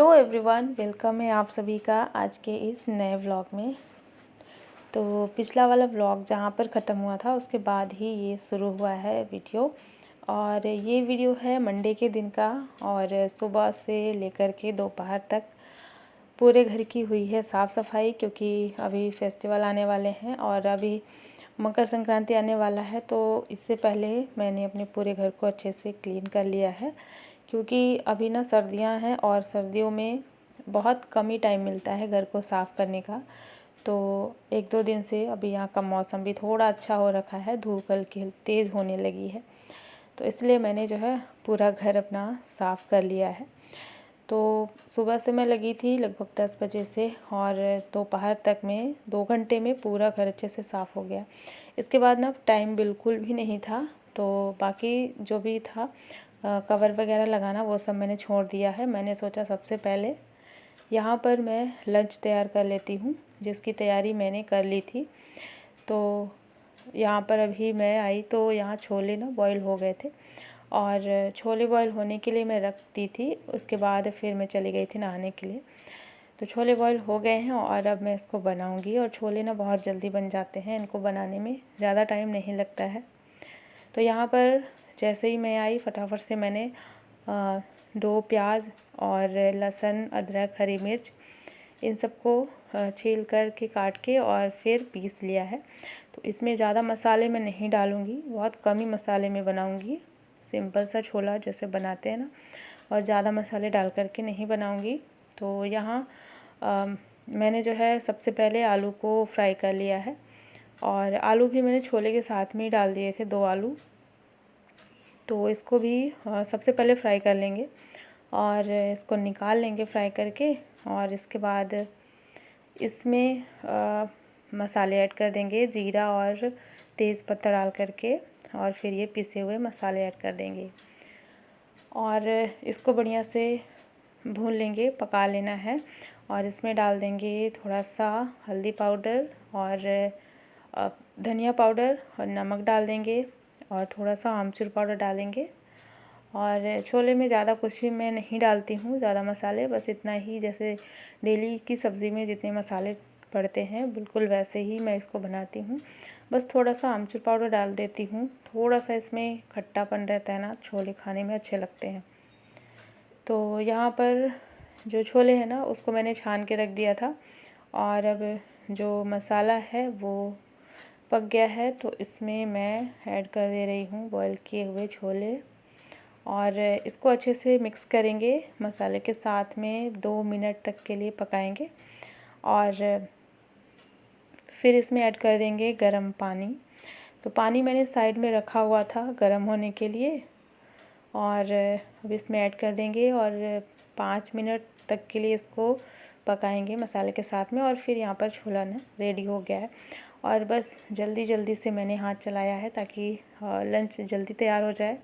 Everyone, welcome है आप सभी का आज के इस नए व्लॉग में। तो पिछला वाला व्लॉग जहाँ पर ख़त्म हुआ था उसके बाद ही ये शुरू हुआ है वीडियो। और ये वीडियो है मंडे के दिन का और सुबह से लेकर के दोपहर तक पूरे घर की हुई है साफ़ सफाई, क्योंकि अभी फेस्टिवल आने वाले हैं और अभी मकर संक्रांति आने वाला है। तो इससे पहले मैंने अपने पूरे घर को अच्छे से क्लीन कर लिया है, क्योंकि अभी ना सर्दियां हैं और सर्दियों में बहुत कम ही टाइम मिलता है घर को साफ़ करने का। तो एक दो दिन से अभी यहाँ का मौसम भी थोड़ा अच्छा हो रखा है, धूप हल्की तेज़ होने लगी है, तो इसलिए मैंने जो है पूरा घर अपना साफ़ कर लिया है। तो सुबह से मैं लगी थी लगभग 10 बजे से और दोपहर तक में 2 घंटे में पूरा घर अच्छे से साफ़ हो गया। इसके बाद ना टाइम बिल्कुल भी नहीं था, तो बाकी जो भी था कवर वगैरह लगाना वो सब मैंने छोड़ दिया है। मैंने सोचा सबसे पहले यहाँ पर मैं लंच तैयार कर लेती हूँ, जिसकी तैयारी मैंने कर ली थी। तो यहाँ पर अभी मैं आई तो यहाँ छोले ना बॉईल हो गए थे और छोले बॉईल होने के लिए मैं रख दी थी। उसके बाद फिर मैं चली गई थी नहाने के लिए। तो छोले बॉईल हो गए हैं और अब मैं इसको बनाऊंगी। और छोले ना बहुत जल्दी बन जाते हैं, इनको बनाने में ज़्यादा टाइम नहीं लगता है। तो यहाँ पर जैसे ही मैं आई फटाफट से मैंने 2 प्याज और लहसुन, अदरक, हरी मिर्च इन सबको छील कर के काट के और फिर पीस लिया है। तो इसमें ज़्यादा मसाले मैं नहीं डालूँगी, बहुत कम ही मसाले में बनाऊँगी, सिंपल सा छोला जैसे बनाते हैं ना, और ज़्यादा मसाले डाल कर के नहीं बनाऊँगी। तो यहाँ मैंने जो है सबसे पहले आलू को फ्राई कर लिया है और आलू भी मैंने छोले के साथ में ही डाल दिए थे, 2 आलू। तो इसको भी सबसे पहले फ्राई कर लेंगे और इसको निकाल लेंगे फ्राई करके। और इसके बाद इसमें मसाले ऐड कर देंगे, जीरा और तेज़ पत्ता डाल करके, और फिर ये पिसे हुए मसाले ऐड कर देंगे और इसको बढ़िया से भून लेंगे, पका लेना है। और इसमें डाल देंगे थोड़ा सा हल्दी पाउडर और धनिया पाउडर और नमक डाल देंगे और थोड़ा सा आमचूर पाउडर डालेंगे। और छोले में ज़्यादा कुछ भी मैं नहीं डालती हूँ, ज़्यादा मसाले, बस इतना ही जैसे डेली की सब्ज़ी में जितने मसाले पड़ते हैं बिल्कुल वैसे ही मैं इसको बनाती हूँ। बस थोड़ा सा आमचूर पाउडर डाल देती हूँ, थोड़ा सा इसमें खट्टापन रहता है ना, छोले खाने में अच्छे लगते हैं। तो यहाँ पर जो छोले हैं ना उसको मैंने छान के रख दिया था और अब जो मसाला है वो पक गया है। तो इसमें मैं ऐड कर दे रही हूँ बॉईल किए हुए छोले और इसको अच्छे से मिक्स करेंगे मसाले के साथ में, 2 मिनट तक के लिए पकाएंगे। और फिर इसमें ऐड कर देंगे गरम पानी। तो पानी मैंने साइड में रखा हुआ था गरम होने के लिए और अब इसमें ऐड कर देंगे और 5 मिनट तक के लिए इसको पकाएंगे मसाले के साथ में। और फिर यहाँ पर छोला ना रेडी हो गया है और बस जल्दी जल्दी से मैंने हाथ चलाया है ताकि लंच जल्दी तैयार हो जाए,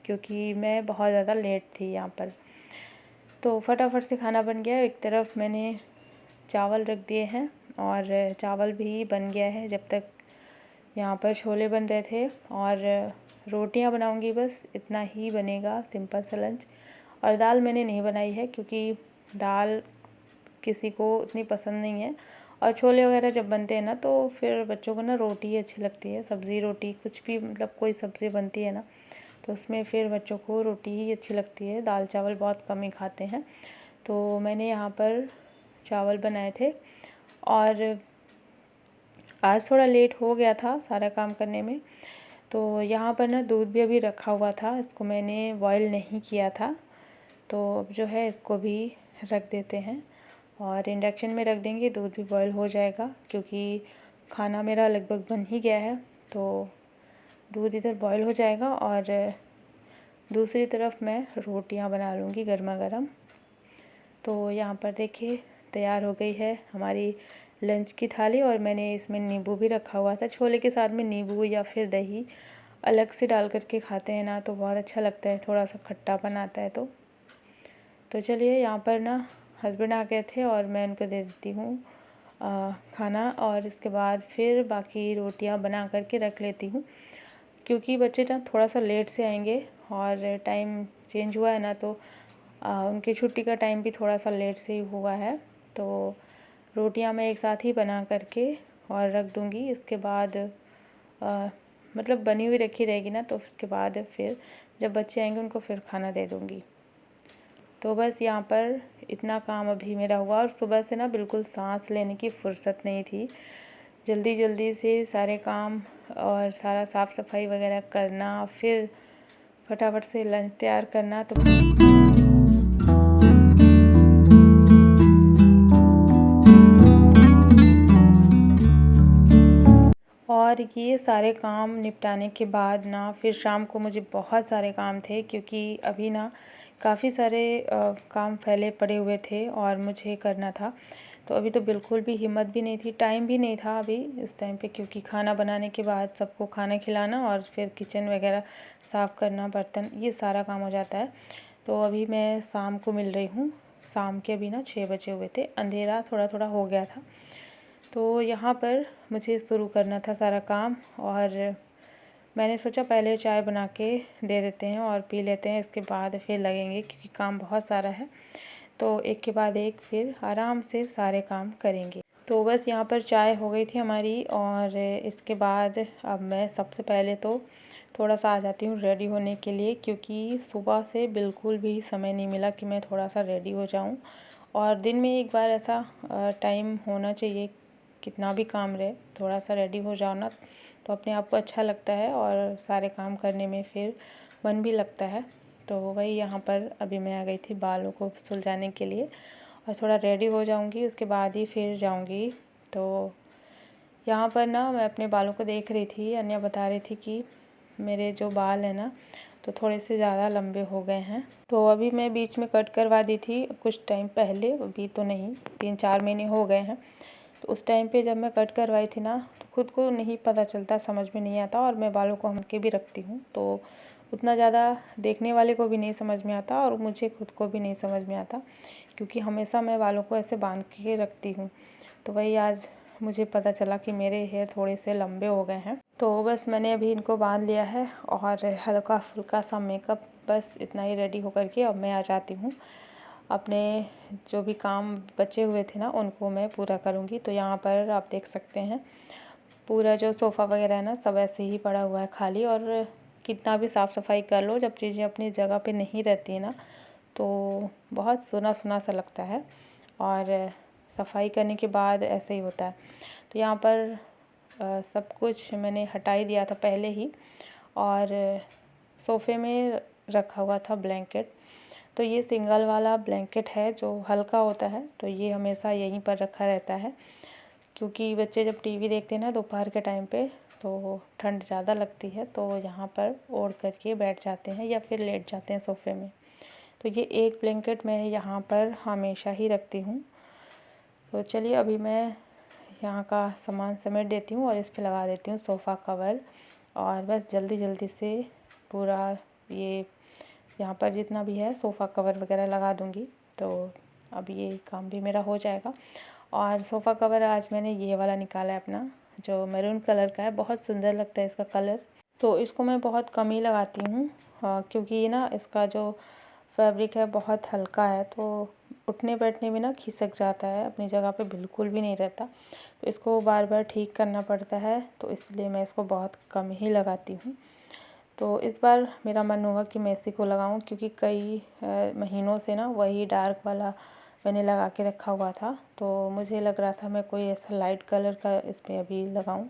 क्योंकि मैं बहुत ज़्यादा लेट थी यहाँ पर। तो फटाफट से खाना बन गया। एक तरफ मैंने चावल रख दिए हैं और चावल भी बन गया है जब तक यहाँ पर छोले बन रहे थे। और रोटियाँ बनाऊँगी, बस इतना ही बनेगा, सिंपल सा लंच। और दाल मैंने नहीं बनाई है क्योंकि दाल किसी को उतनी पसंद नहीं है। और छोले वगैरह जब बनते हैं ना तो फिर बच्चों को ना रोटी ही अच्छी लगती है, सब्ज़ी रोटी कुछ भी, मतलब कोई सब्ज़ी बनती है ना तो उसमें फिर बच्चों को रोटी ही अच्छी लगती है, दाल चावल बहुत कम ही खाते हैं। तो मैंने यहाँ पर चावल बनाए थे और आज थोड़ा लेट हो गया था सारा काम करने में। तो यहाँ पर ना दूध भी अभी रखा हुआ था, इसको मैंने बॉईल नहीं किया था। तो अब जो है इसको भी रख देते हैं और इंडक्शन में रख देंगे, दूध भी बॉईल हो जाएगा, क्योंकि खाना मेरा लगभग बन ही गया है। तो दूध इधर बॉईल हो जाएगा और दूसरी तरफ मैं रोटियां बना लूँगी गर्मा गर्म। तो यहाँ पर देखिए तैयार हो गई है हमारी लंच की थाली और मैंने इसमें नींबू भी रखा हुआ था। छोले के साथ में नींबू या फिर दही अलग से डाल करके खाते हैं ना तो बहुत अच्छा लगता है, थोड़ा सा खट्टापन आता है। तो चलिए, यहाँ पर ना हस्बैंड आ गए थे और मैं उनको दे देती हूँ खाना और इसके बाद फिर बाकी रोटियाँ बना करके रख लेती हूँ, क्योंकि बच्चे ना थोड़ा सा लेट से आएंगे और टाइम चेंज हुआ है ना तो उनकी छुट्टी का टाइम भी थोड़ा सा लेट से ही हुआ है। तो रोटियां मैं एक साथ ही बना करके और रख दूँगी। इसके बाद मतलब बनी हुई रखी रहेगी ना, तो उसके बाद फिर जब बच्चे आएंगे उनको फिर खाना दे दूँगी। तो बस यहाँ पर इतना काम अभी मेरा हुआ और सुबह से ना बिल्कुल सांस लेने की फुर्सत नहीं थी। जल्दी जल्दी से सारे काम और सारा साफ़ सफाई वगैरह करना, फिर फटाफट से लंच तैयार करना। तो और ये सारे काम निपटाने के बाद ना फिर शाम को मुझे बहुत सारे काम थे, क्योंकि अभी ना काफ़ी सारे काम फैले पड़े हुए थे और मुझे करना था। तो अभी तो बिल्कुल भी हिम्मत भी नहीं थी, टाइम भी नहीं था अभी इस टाइम पे, क्योंकि खाना बनाने के बाद सबको खाना खिलाना और फिर किचन वगैरह साफ़ करना, बर्तन, ये सारा काम हो जाता है। तो अभी मैं शाम को मिल रही हूँ। शाम के अभी ना 6 बजे हुए थे, अंधेरा थोड़ा थोड़ा हो गया था। तो यहाँ पर मुझे शुरू करना था सारा काम और मैंने सोचा पहले चाय बना के दे देते हैं और पी लेते हैं, इसके बाद फिर लगेंगे, क्योंकि काम बहुत सारा है। तो एक के बाद एक फिर आराम से सारे काम करेंगे। तो बस यहाँ पर चाय हो गई थी हमारी और इसके बाद अब मैं सबसे पहले तो थोड़ा सा आ जाती हूँ रेडी होने के लिए, क्योंकि सुबह से बिल्कुल भी समय नहीं मिला कि मैं थोड़ा सा रेडी हो जाऊँ। और दिन में एक बार ऐसा टाइम होना चाहिए, कितना भी काम रहे थोड़ा सा रेडी हो जाओ ना, तो अपने आप को अच्छा लगता है और सारे काम करने में फिर मन भी लगता है। तो वही यहाँ पर अभी मैं आ गई थी बालों को सुलझाने के लिए और थोड़ा रेडी हो जाऊँगी, उसके बाद ही फिर जाऊँगी। तो यहाँ पर ना मैं अपने बालों को देख रही थी, अन्या बता रही थी कि मेरे जो बाल हैं ना तो थोड़े से ज़्यादा लंबे हो गए हैं। तो अभी मैं बीच में कट करवा दी थी कुछ टाइम पहले, अभी तो नहीं, 3-4 महीने हो गए हैं। तो उस टाइम पे जब मैं कट करवाई थी ना तो खुद को नहीं पता चलता, समझ में नहीं आता, और मैं बालों को हम के भी रखती हूँ तो उतना ज़्यादा देखने वाले को भी नहीं समझ में आता और मुझे खुद को भी नहीं समझ में आता, क्योंकि हमेशा मैं बालों को ऐसे बांध के रखती हूँ। तो वही आज मुझे पता चला कि मेरे हेयर थोड़े से लंबे हो गए हैं। तो बस मैंने अभी इनको बांध लिया है और हल्का फुल्का सा मेकअप, बस इतना ही रेडी होकर के अब मैं आ जाती हूँ। अपने जो भी काम बचे हुए थे ना उनको मैं पूरा करूँगी। तो यहाँ पर आप देख सकते हैं पूरा जो सोफ़ा वगैरह है ना सब ऐसे ही पड़ा हुआ है खाली, और कितना भी साफ़ सफाई कर लो जब चीज़ें अपनी जगह पे नहीं रहती है ना तो बहुत सुना सुना सा लगता है, और सफाई करने के बाद ऐसे ही होता है। तो यहाँ पर सब कुछ मैंने हटा ही दिया था पहले ही, और सोफ़े में रखा हुआ था ब्लैंकेट। तो ये सिंगल वाला ब्लैंकेट है जो हल्का होता है, तो ये हमेशा यहीं पर रखा रहता है, क्योंकि बच्चे जब टीवी देखते हैं ना दोपहर के टाइम पे तो ठंड ज़्यादा लगती है, तो यहाँ पर ओढ़ करके बैठ जाते हैं या फिर लेट जाते हैं सोफ़े में। तो ये एक ब्लैंकेट मैं यहाँ पर हमेशा ही रखती हूँ। तो चलिए अभी मैं यहाँ का सामान समेट देती हूँ और इस पे लगा देती हूँ सोफ़ा कवर, और बस जल्दी जल्दी से पूरा ये यहाँ पर जितना भी है सोफ़ा कवर वगैरह लगा दूँगी। तो अब ये काम भी मेरा हो जाएगा। और सोफ़ा कवर आज मैंने ये वाला निकाला है अपना, जो मैरून कलर का है, बहुत सुंदर लगता है इसका कलर। तो इसको मैं बहुत कम ही लगाती हूँ क्योंकि ना इसका जो फैब्रिक है बहुत हल्का है, तो उठने बैठने में ना खिसक जाता है, अपनी जगह पे बिल्कुल भी नहीं रहता। तो इसको बार बार ठीक करना पड़ता है, तो इसलिए मैं इसको बहुत कम ही लगाती हूँ। तो इस बार मेरा मन हुआ कि मैं इसी को लगाऊं, क्योंकि कई महीनों से ना वही डार्क वाला मैंने लगा के रखा हुआ था। तो मुझे लग रहा था मैं कोई ऐसा लाइट कलर का इस पर अभी लगाऊं,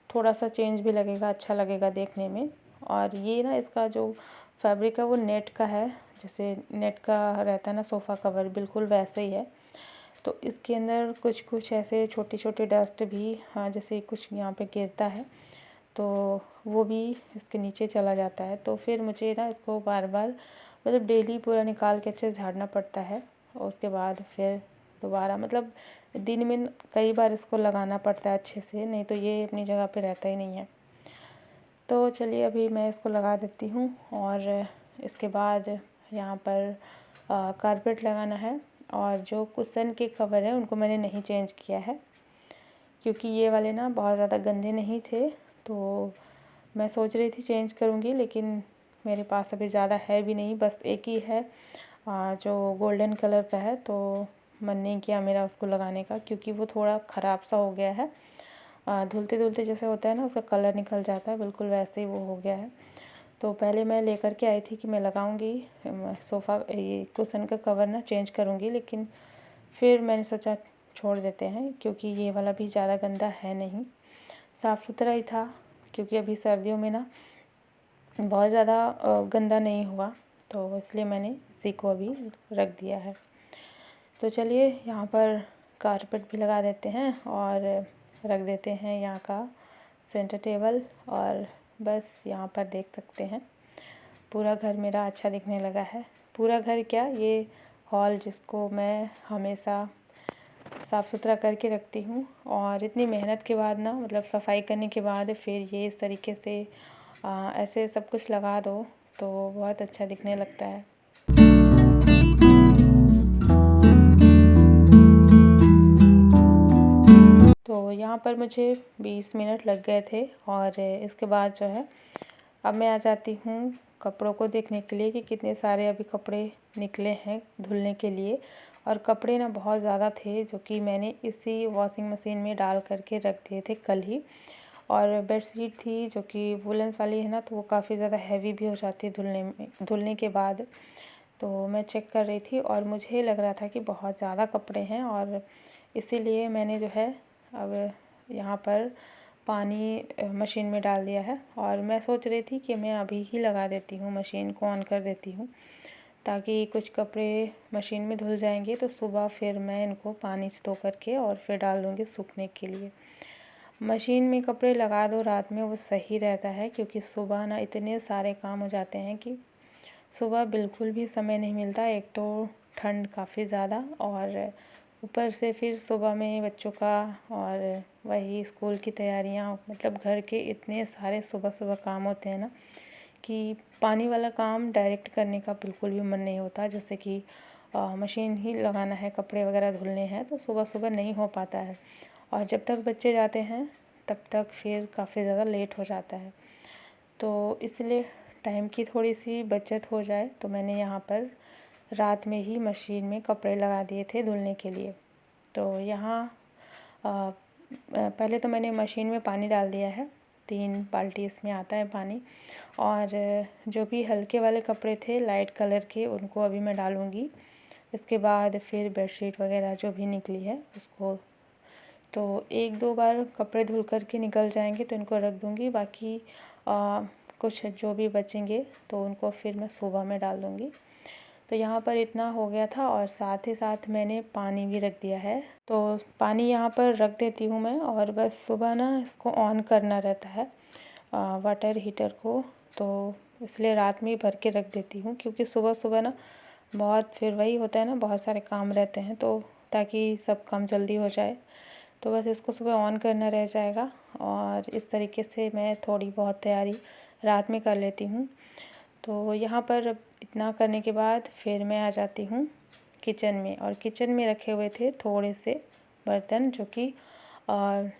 थोड़ा सा चेंज भी लगेगा, अच्छा लगेगा देखने में। और ये ना इसका जो फैब्रिक है वो नेट का है, जैसे नेट का रहता है ना सोफ़ा कवर, बिल्कुल वैसे ही है। तो इसके अंदर कुछ कुछ ऐसे छोटी छोटी डस्ट भी, हाँ, जैसे कुछ यहाँ पे गिरता है तो वो भी इसके नीचे चला जाता है। तो फिर मुझे ना इसको बार बार मतलब डेली पूरा निकाल के अच्छे से झाड़ना पड़ता है, और उसके बाद फिर दोबारा मतलब दिन में कई बार इसको लगाना पड़ता है अच्छे से, नहीं तो ये अपनी जगह पे रहता ही नहीं है। तो चलिए अभी मैं इसको लगा देती हूँ, और इसके बाद यहाँ पर कारपेट लगाना है, और जो कुशन के कवर हैं उनको मैंने नहीं चेंज किया है, क्योंकि ये वाले ना बहुत ज़्यादा गंदे नहीं थे। तो मैं सोच रही थी चेंज करूँगी, लेकिन मेरे पास अभी ज़्यादा है भी नहीं, बस एक ही है जो गोल्डन कलर का है, तो मन नहीं किया मेरा उसको लगाने का, क्योंकि वो थोड़ा ख़राब सा हो गया है। धुलते धुलते जैसे होता है ना, उसका कलर निकल जाता है, बिल्कुल वैसे ही वो हो गया है। तो पहले मैं लेकर के आई थी कि मैं लगाऊंगी सोफ़ा, ये कुशन का कवर ना चेंज करूंगी, लेकिन फिर मैंने सोचा छोड़ देते हैं, क्योंकि ये वाला भी ज़्यादा गंदा है नहीं, साफ़ सुथरा ही था। क्योंकि अभी सर्दियों में ना बहुत ज़्यादा गंदा नहीं हुआ, तो इसलिए मैंने इसी को अभी रख दिया है। तो चलिए यहाँ पर कारपेट भी लगा देते हैं और रख देते हैं यहाँ का सेंटर टेबल। और बस यहाँ पर देख सकते हैं पूरा घर मेरा अच्छा दिखने लगा है। पूरा घर क्या, ये हॉल जिसको मैं हमेशा साफ़ सुथरा करके रखती हूँ, और इतनी मेहनत के बाद ना, मतलब सफाई करने के बाद फिर ये इस तरीके से ऐसे सब कुछ लगा दो तो बहुत अच्छा दिखने लगता है। तो यहाँ पर मुझे 20 मिनट लग गए थे, और इसके बाद जो है अब मैं आ जाती हूँ कपड़ों को देखने के लिए कि कितने सारे अभी कपड़े निकले हैं धुलने के लिए। और कपड़े ना बहुत ज़्यादा थे, जो कि मैंने इसी वॉशिंग मशीन में डाल करके रख दिए थे कल ही। और बेडशीट थी जो कि वुलन्स वाली है ना, तो वो काफ़ी ज़्यादा हैवी भी हो जाती है धुलने के बाद। तो मैं चेक कर रही थी और मुझे लग रहा था कि बहुत ज़्यादा कपड़े हैं, और इसीलिए मैंने जो है अब यहाँ पर पानी मशीन में डाल दिया है। और मैं सोच रही थी कि मैं अभी ही लगा देती हूँ, मशीन को ऑन कर देती हूँ, ताकि कुछ कपड़े मशीन में धुल जाएंगे तो सुबह फिर मैं इनको पानी से धो करके और फिर डाल दूँगी सूखने के लिए। मशीन में कपड़े लगा दो रात में, वो सही रहता है, क्योंकि सुबह ना इतने सारे काम हो जाते हैं कि सुबह बिल्कुल भी समय नहीं मिलता। एक तो ठंड काफ़ी ज़्यादा, और ऊपर से फिर सुबह में बच्चों का और वही स्कूल की तैयारियां, मतलब घर के इतने सारे सुबह सुबह काम होते हैं ना, कि पानी वाला काम डायरेक्ट करने का बिल्कुल भी मन नहीं होता। जैसे कि मशीन ही लगाना है, कपड़े वगैरह धुलने हैं, तो सुबह सुबह नहीं हो पाता है। और जब तक बच्चे जाते हैं तब तक फिर काफ़ी ज़्यादा लेट हो जाता है। तो इसलिए टाइम की थोड़ी सी बचत हो जाए, तो मैंने यहाँ पर रात में ही मशीन में कपड़े लगा दिए थे धुलने के लिए। तो यहाँ पहले तो मैंने मशीन में पानी डाल दिया है, 3 बाल्टी इसमें आता है पानी। और जो भी हल्के वाले कपड़े थे लाइट कलर के, उनको अभी मैं डालूँगी। इसके बाद फिर बेडशीट वगैरह जो भी निकली है उसको, तो 1-2 बार कपड़े धुल कर के निकल जाएंगे तो इनको रख दूँगी। बाकी कुछ जो भी बचेंगे तो उनको फिर मैं सुबह में डाल दूँगी। तो यहाँ पर इतना हो गया था, और साथ ही साथ मैंने पानी भी रख दिया है। तो पानी यहाँ पर रख देती हूँ मैं, और बस सुबह ना इसको ऑन करना रहता है वाटर हीटर को। तो इसलिए रात में ही भर के रख देती हूँ, क्योंकि सुबह सुबह ना बहुत फिर वही होता है ना, बहुत सारे काम रहते हैं, तो ताकि सब काम जल्दी हो जाए। तो बस इसको सुबह ऑन करना रह जाएगा, और इस तरीके से मैं थोड़ी बहुत तैयारी रात में कर लेती हूँ। तो यहाँ पर इतना करने के बाद फिर मैं आ जाती हूँ किचन में। और किचन में रखे हुए थे थोड़े से बर्तन, जो कि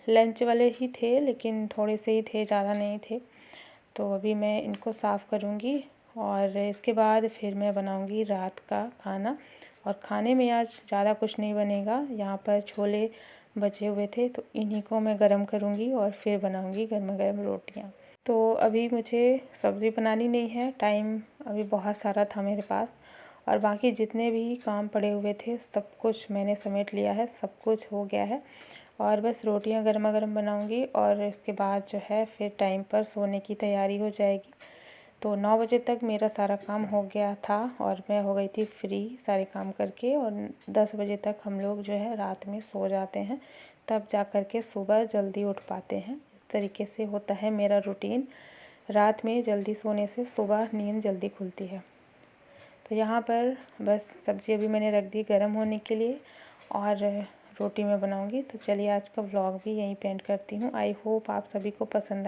लंच वाले ही थे, लेकिन थोड़े से ही थे, ज़्यादा नहीं थे। तो अभी मैं इनको साफ़ करूँगी, और इसके बाद फिर मैं बनाऊँगी रात का खाना। और खाने में आज ज़्यादा कुछ नहीं बनेगा, यहाँ पर छोले बचे हुए थे, तो इन्हीं को मैं गरम करूँगी और फिर बनाऊँगी गर्मा गर्म रोटियाँ। तो अभी मुझे सब्ज़ी बनानी नहीं है, टाइम अभी बहुत सारा था मेरे पास, और बाकी जितने भी काम पड़े हुए थे सब कुछ मैंने समेट लिया है, सब कुछ हो गया है। और बस रोटियां गर्मा गर्म बनाऊंगी, और इसके बाद जो है फिर टाइम पर सोने की तैयारी हो जाएगी। तो 9 बजे तक मेरा सारा काम हो गया था, और मैं हो गई थी फ्री सारे काम करके। और 10 बजे तक हम लोग जो है रात में सो जाते हैं, तब जा कर के सुबह जल्दी उठ पाते हैं। इस तरीके से होता है मेरा रूटीन। रात में जल्दी सोने से सुबह नींद जल्दी खुलती है। तो यहाँ पर बस सब्ज़ी अभी मैंने रख दी गर्म होने के लिए, और रोटी मैं बनाऊँगी। तो चलिए आज का व्लॉग भी यहीं पे एंड करती हूँ। आई होप आप सभी को पसंद आए।